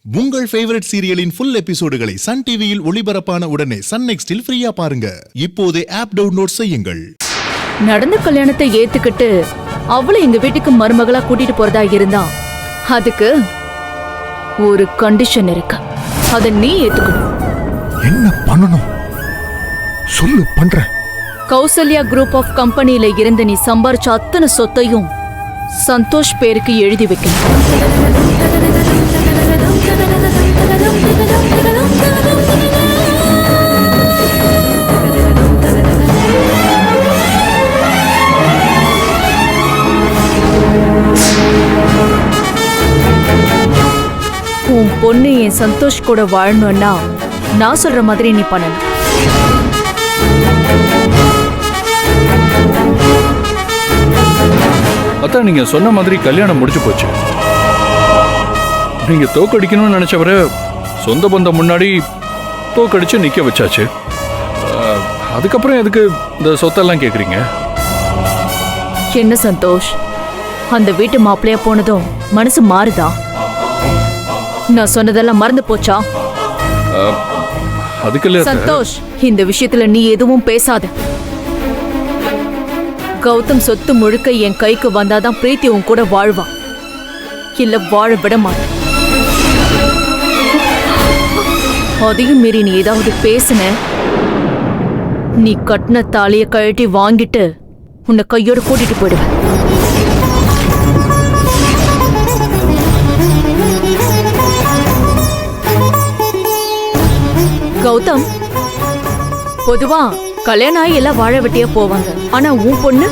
உங்கள் favourite சீரியலின் full எபிசோடுகளை Sun டிவியில் ஒளிபரப்பான உடனே சன் நெக்ஸ்டில் ஃப்ரீயா பாருங்க. இப்போதே ஆப் டவுன்லோட் செய்யுங்கள். நடந்த கல்யாணத்தை ஏத்துக்கிட்டு அவளை எங்க வீட்டுக்கு மருமகளா கூட்டிட்டு போறதா இருந்தா அதுக்கு ஒரு கண்டிஷன் இருக்கு. அத நீ ஏத்துக்கணும். என்ன பண்ணணும் சொல்லு, பண்றேன். கௌசல்யா குரூப் ஆஃப் கம்பெனில இருந்து நீ சம்பாரிச்ச அத்தனை சொத்தையும் சந்தோஷ் பேருக்கு எழுதி வைக்கணும். உன் பொண்ணு என் சந்தோஷ் கூட வாழணும்னா நான் சொல்ற மாதிரி நீ பண்ணணும். அதான் நீங்க சொன்ன மாதிரி கல்யாணம் முடிச்சு போச்சு. நீங்க தோக்கடிக்கணும்னு நினைச்சவரை சொந்த பந்தம் முன்னாடி தோக்கடிச்சு நிக்க வச்சாச்சு. அதுக்கப்புறம் எதுக்கு இந்த சொத்தெல்லாம் கேக்குறீங்க? என்ன சந்தோஷ், அந்த வீட்டு மாப்பிள்ளையா போனதும் மனசு மாறுதா? நான் சொன்னதெல்லாம் மறந்து போச்சா? அதுக்கு சந்தோஷ், இந்த விஷயத்துல நீ எதுவும் பேசாத. கௌதம் சொத்து முழுக்க என் கைக்கு வந்தாதான் பிரீத்தி உன் கூட வாழ்வான், இல்ல வாழ விட மாட்டேன். அதையும் மீறி நீ ஏதாவது பேசுன, நீ கட்டின தாலிய கழட்டி வாங்கிட்டு உன்னை கையோட கூட்டிட்டு போயிடுவேன். கௌதம், பொதுவா கல்யாணம் ஆகி எல்லாம் வாழ வெட்டியா போவாங்க. ஆனா உன் பொண்ணு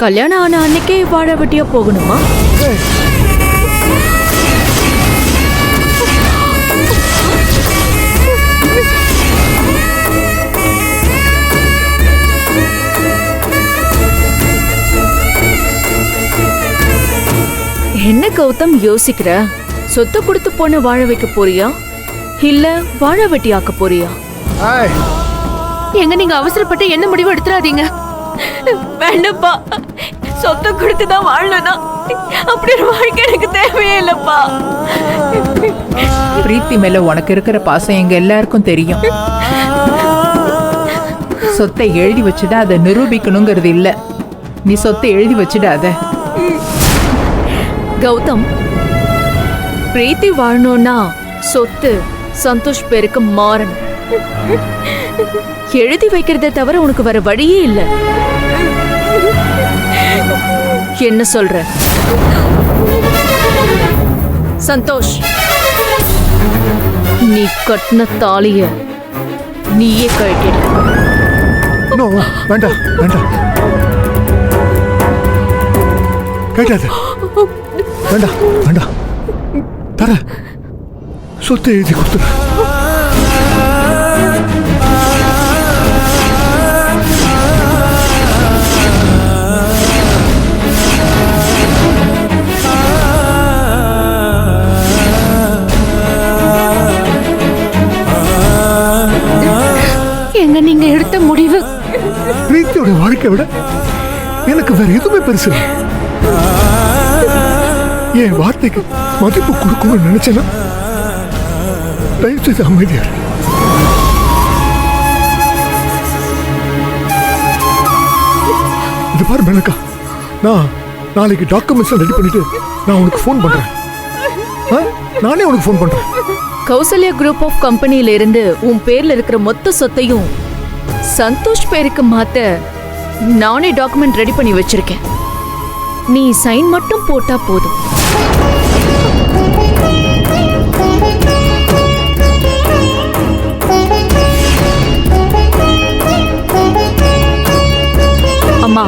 கல்யாணம் ஆன அன்னைக்கே வாழ வெட்டியா போகணுமா? என்ன கௌதம் யோசிக்கிற? சொத்தை கொடுத்து பொண்ணு வாழ வைக்க போறியா, இல்ல வாழ வெட்டி ஆக்க போறியா? எங்க நீங்க அவசரப்பட்டு என்ன முடிவு எடுத்துறாதீங்க. வேண்டப்பா, சொத்தை கொடுத்துதான் வாழனா அப்படி ஒரு வாழ்க்கை எனக்கு தேவையே இல்லப்பா. பிரீத்தி மேல உனக்கு இருக்கிற பாசம் எங்க எல்லாருக்கும் தெரியும். சொத்தை எழுதி வச்சுட்டா அதை நிரூபிக்கணுங்கிறது இல்ல. நீ சொத்தை எழுதி வச்சுடாத. கௌதம், பிரீத்தி வாழணும்னா சொத்து சந்தோஷ் பேருக்கு மாறணும். எழுதி வைக்கிறத தவிர உனக்கு வர வழியே இல்ல. என்ன சொல்ற சந்தோஷ்? நீ கட்டின தாலிய நீயே கழட்டிடு. வேண்டாம் வேண்டாம், கேட்டாது. வேண்டாம் வேண்டாம், தர சொத்தை எழுதி கொடுத்துரு. எங்க நீங்க எடுத்த முடிவு பிரீத்தியோட வாழ்க்கை விட எனக்கு வேற எதுவுமே பெருசு. என் வார்த்தைக்கு மதிப்பு கொடுக்கணும்னு நினைச்சேன்னா தயவு செய்து அமைதியா. இது பாரு மேனகா, நான் நாளைக்கு டாக்குமெண்ட்ஸ் ரெடி பண்ணிட்டு நான் உனக்கு ஃபோன் பண்றேன். நானே உனக்கு ஃபோன் பண்றேன். கௌசல்யா குரூப் ஆஃப் கம்பெனில இருந்து உன் பேர்ல இருக்கிற மொத்த சொத்தையும் சந்தோஷ் பேருக்கு மாத்த நானே டாக்குமெண்ட் ரெடி பண்ணி வச்சிருக்கேன். நீ சைன் மட்டும் போட்டா போதும். அம்மா,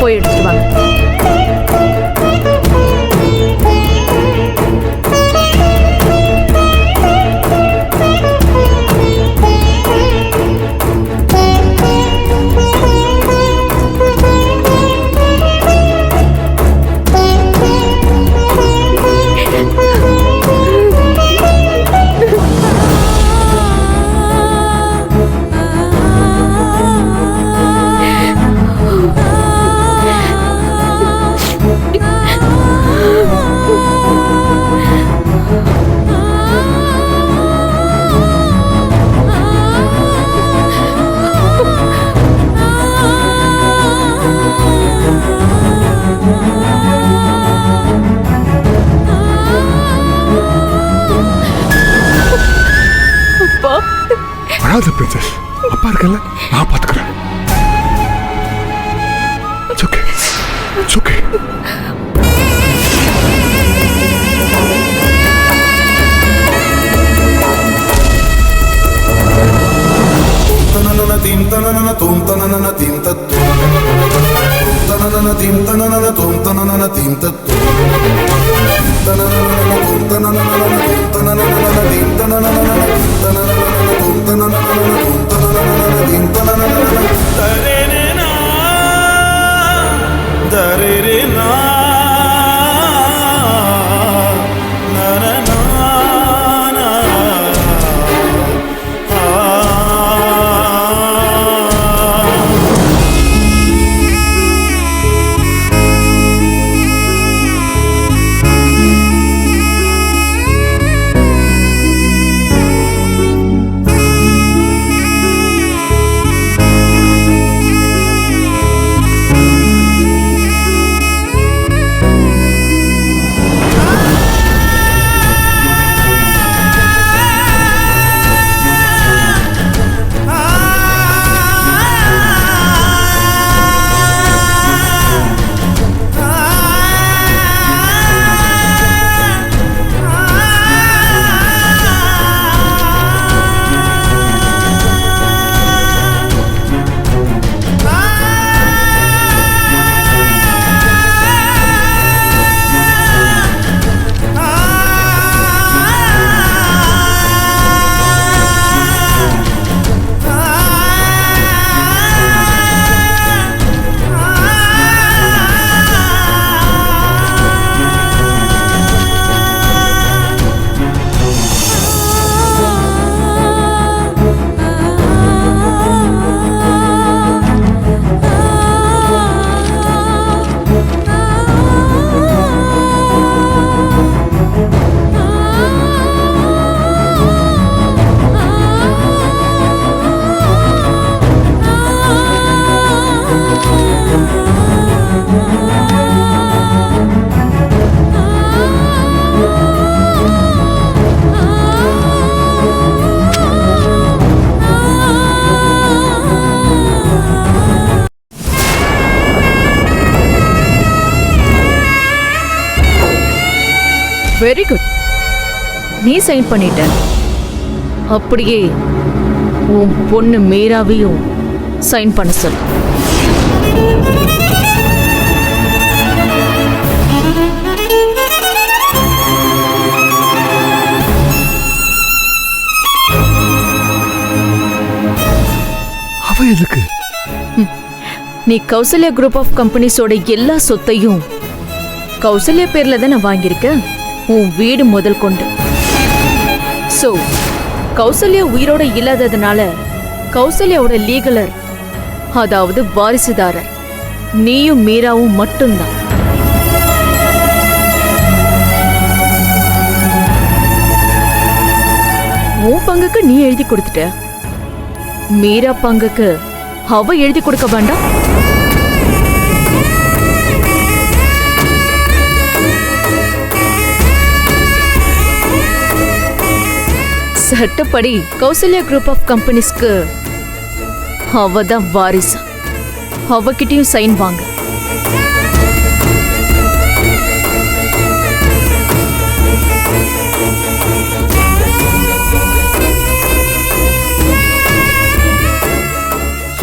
போய் எடுத்துட்டு வாங்க. அழாத பிரின்சஸ், அப்பா இருக்கல, நான் பாத்துக்கிறேன். It's okay. It's okay. Very good. நீ சைன் பண்ணிட்ட. அப்படியே உன் பொண்ணு மீராவையும் சைன் பண்ண சொல்லு. அவ எதுக்கு? நீ கௌசல்யா குரூப் ஆஃப் கம்பெனிஸோட எல்லா சொத்தையும் கௌசல்யா பேர்ல தான் நான் வாங்கியிருக்கேன், உன் வீடு முதல் கொண்டு. சோ கௌசல்யா உயிரோட இல்லாததுனால கௌசல்யாவோட லீகலர், அதாவது வாரிசுதாரர் நீயும் மீராவும் மட்டும்தான். உன் பங்குக்கு நீ எழுதி கொடுத்துட்ட, மீரா பங்குக்கு அவ எழுதி கொடுக்க வேண்டாம்? சட்டப்படி கௌசல்யா குரூப் ஆஃப் கம்பெனிஸ்க்கு அவ தான் வாரிசு. அவகிட்டயும் சைன் வாங்க.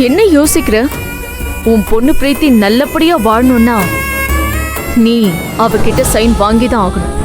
என்ன யோசிக்கிற? உன் பொண்ணு பிரீத்தி நல்லபடியா வாழணும்னா நீ அவகிட்ட சைன் வாங்கிதான் ஆகணும்.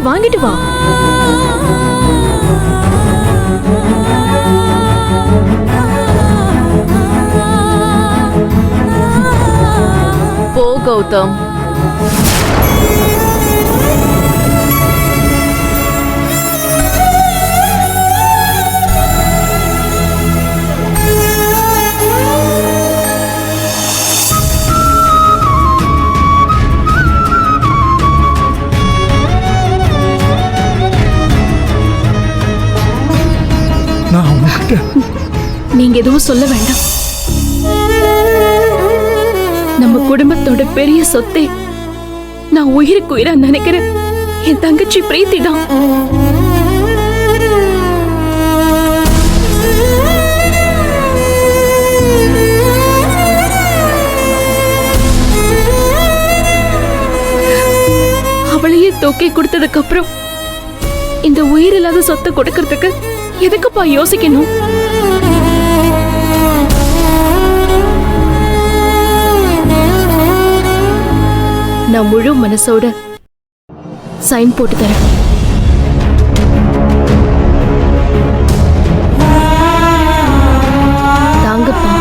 வாங்கிட்டு வா. போ கௌதம். உங்ககிட்ட. நீங்க எதுவும் சொல்ல வேண்டாம். நம்ம குடும்பத்தோட பெரிய சொத்தை நான் உயிருக்கு உயிரா நினைக்கிறேன் என் தங்கச்சி பிரீத்தி தான். அவளையே தூக்கி கொடுத்ததுக்கு அப்புறம் இந்த உயிர் இல்லாத சொத்தை கொடுக்கறதுக்கு எதுக்குப்பா யோசிக்கணும்? நான் முழு மனசோட சைன் போட்டு தரேன். தாங்கப்பா.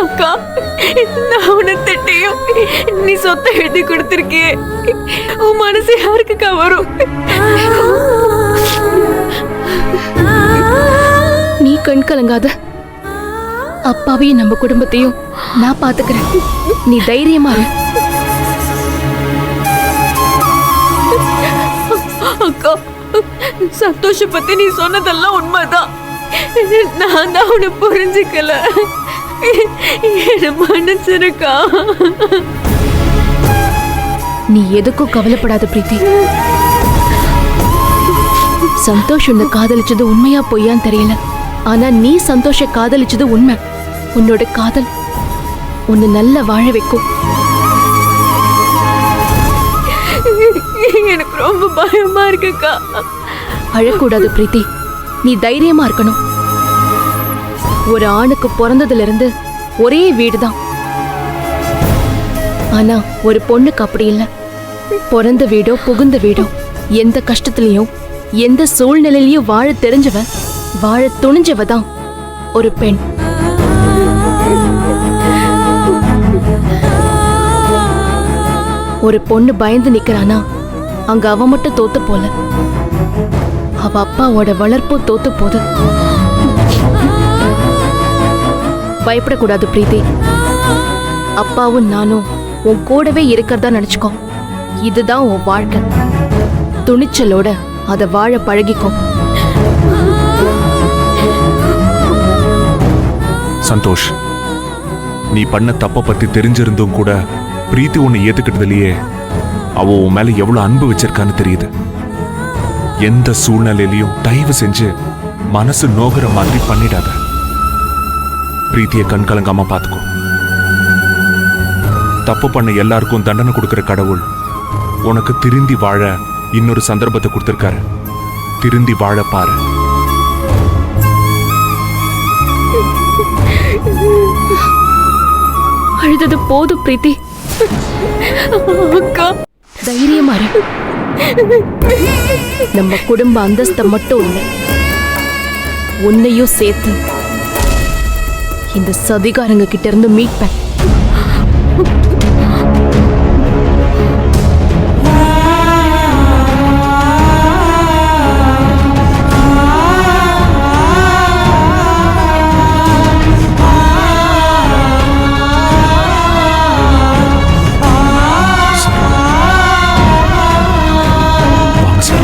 அக்கா, நான் உன்னை திட்டியும் நீ சொத்தை எழுதி கொடுத்திருக்கியே, உன் மனசு யாருக்குக்கா வரும்? நீ கண் கலங்காத. அப்பாவையும் நம்ம குடும்பத்தையும் நான் பாத்துக்கிறேன். நீ தைரியமா இரு. அக்கா, சந்தோஷ பத்தி நீ சொன்னதெல்லாம் உண்மைதான். நான் தான் உன்னை புரிஞ்சுக்கல. மன்னிச்சிருக்கா. நீ எதுக்கும் கவலைப்படாத பிரீத்தி. சந்தோஷ் உன்னை காதலிச்சது உண்மையா பொய்யான்னு தெரியல. ஆனா நீ சந்தோஷ காதலிச்சது உண்மை. உன்னோட காதல் உன்னை நல்ல வாழ வைக்கும். எனக்கு ரொம்ப பயமா இருக்குக்கா. அழக்கூடாது பிரீத்தி. நீ தைரியமா இருக்கணும். ஒரு ஆணுக்கு பிறந்ததுல இருந்து ஒரே வீடுதான். ஆனா ஒரு பொண்ணுக்கு அப்படி இல்ல. பிறந்த வீடோ புகுந்த வீடோ எந்த கஷ்டத்திலையும் எந்த சூழ்நிலையிலையும் வாழ தெரிஞ்சவ, வாழ துணிஞ்சவ தான் ஒரு பெண். ஒரு பொண்ணு பயந்து நிக்கிறானா அங்க அவ மட்டும் தோத்து போல, அவ அப்பாவோட வளர்ப்பு தோத்து போது. பயப்படக்கூடாது பிரீத்தி. அப்பாவும் நானும் உன் கூடவே இருக்கிறதா நினைச்சுக்கோ. இதுதான் உன் வாழ்க்கை. துணிச்சலோட அத வாழ பழகிக்கோ. சந்தோஷ், நீ பண்ண தப்ப பத்தி தெரிஞ்சிருந்தும் கூட பிரீத்தி உன்னை ஏத்துக்கிட்டதுலயே அவ உன் மேல எவ்வளவு அன்பு வச்சிருக்கான்னு தெரியுது. எந்த சூழ்நிலையிலையும் தயவு செஞ்சு மனசு நோகிற மாதிரி பண்ணிடாத. பிரீத்திய கண் கலங்காம பாத்துக்கோ. தப்பு பண்ண எல்லாருக்கும் தண்டனை கொடுக்கிற கடவுள் உனக்கு திருந்தி வாழ இன்னொரு சந்தர்ப்பத்தை கொடுத்திருக்காரு. திருந்தி வாழ பாரு. அழுதது போதும் பிரீத்தி. அக்கா, தைரியமா இரு. நம்ம குடும்ப அந்தஸ்தை மட்டும் இல்ல, உன்னையும் சேர்த்து இந்த சதிகாரங்க கிட்ட இருந்து மீட்பேன். வாங்க சார்.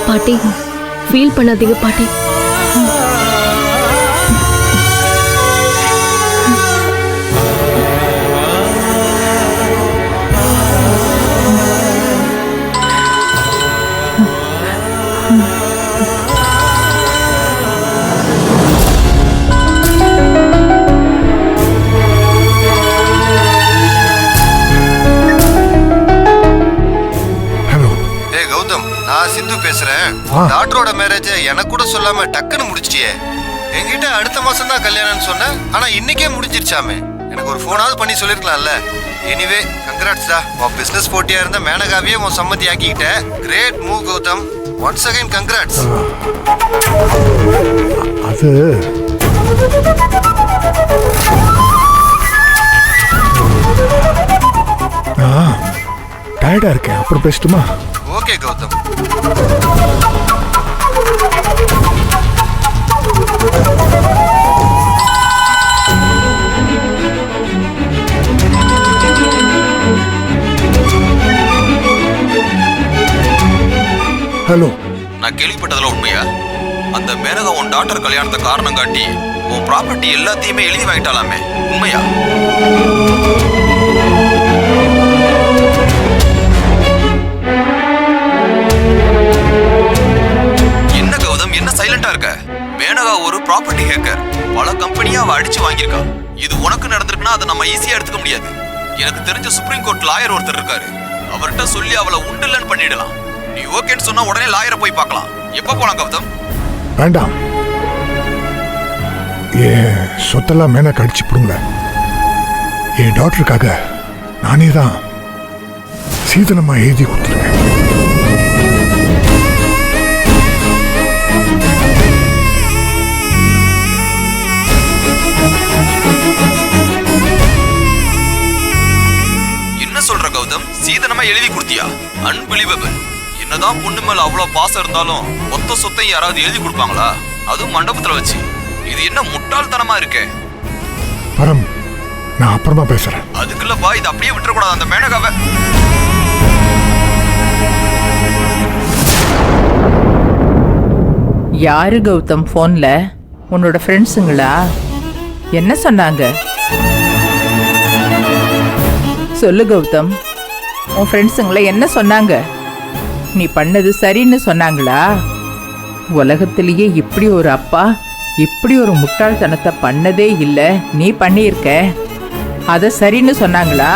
பாட்டி, ஃபீல் பண்ணாதீங்க பாட்டி. ஹலோ. ஏய் கௌதம், நான் சிந்து பேசுறேன். டாக்டரோட மேரேஜ் எனக்கு கூட சொல்லாம டக்குன்னு முடிச்சிட்டியே. என்கிட்ட அடுத்த மாசம் தான் கல்யாணம்னு சொன்னேன், ஆனா இன்னைக்கே முடிஞ்சிருச்சாமே. எனக்கு ஒரு ஃபோனாவது பண்ணி சொல்லிருக்கலாம்ல. எனிவே கங்க்ராட்ஸ் டா. உன் பிசினஸ் போட்டியா இருந்த மேனகாவையே உன் சம்மதி ஆக்கிக்கிட்ட. Great move Gautham. Once again congrats. அது நான் டயர்டா இருக்கேன், அப்புறம் பேசட்டுமா? ஓகே கௌதம். ஹலோ. நான் கேள்விப்பட்டதுல உண்மையா? அந்த மேனகா உன் டாக்டர் கல்யாணத்தை காரணம் காட்டி உன் ப்ராப்பர்ட்டி எல்லாத்தையுமே எழுதி வாங்கிட்டாலாமே, உண்மையா? என்ன கௌதம், என்ன சைலண்டா இருக்க? மேனகா ஒரு ப்ராப்பர்ட்டி ஹேக்கர். பல கம்பெனியா அவ அடிச்சு வாங்கியிருக்கா. இது உனக்கு நடந்திருக்குன்னா அதை நம்ம ஈஸியா எடுத்துக்க முடியாது. எனக்கு தெரிஞ்ச சுப்ரீம் கோர்ட் லாயர் ஒருத்தர் இருக்காரு. அவர்கிட்ட சொல்லி அவளை உண்டில்லன்னு பண்ணிடலாம். நீ ஓகேன்னு சொன்னா உடனே லாயரை போய் பார்க்கலாம். எப்ப போலாம் கௌதம்? வேண்டாம், என் சொத்தெல்லாம் மேல கடிச்சு போடுங்க. என் டாக்டருக்காக நானே தான் சீதனமா எழுதி கொடுத்துருக்கேன். என்ன சொல்ற கௌதம்? சீதனமா எழுதி கொடுத்தியா? அன்பிலீவபிள். என்னதான் பொண்ணு மேல அவ்வளவு பாசம் இருந்தாலும் மொத்த சொத்தை யாராவது எழுதி கொடுப்பாங்களா? அதுவும் மண்டபத்துல வச்சு. இது என்ன முட்டாள்தனமா இருக்கே. பரம், நான் அப்புறமா பேசுறேன். அதுக்குள்ளப்பா இதை அப்படியே விட்டுறக்கூடாது அந்த மேனகாவை. யாரு கௌதம் போன்ல? உன்னோட ஃப்ரெண்ட்ஸுங்களா? என்ன சொன்னாங்க? சொல்லு கௌதம், உன் ஃப்ரெண்ட்ஸுங்கள என்ன சொன்னாங்க? நீ பண்ணது சரின்னு சொன்னாங்களா? உலகத்திலேயே இப்படி ஒரு அப்பா இப்படி ஒரு முட்டாள்தனத்தை பண்ணதே இல்லை, நீ பண்ணியிருக்க, அத சரின்னு சொன்னாங்களா?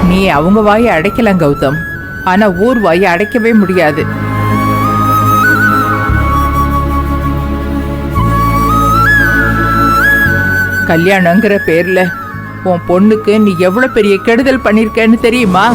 நீ அவங்க வாயை அடைக்கலாம் கௌதம், ஆனா ஊர் வாயை அடைக்கவே முடியாது. கல்யாணங்கிற பேர்ல உன் பொண்ணுக்கு நீ எவ்வளவு பெரிய கெடுதல் பண்ணிருக்கன்னு தெரியுமா?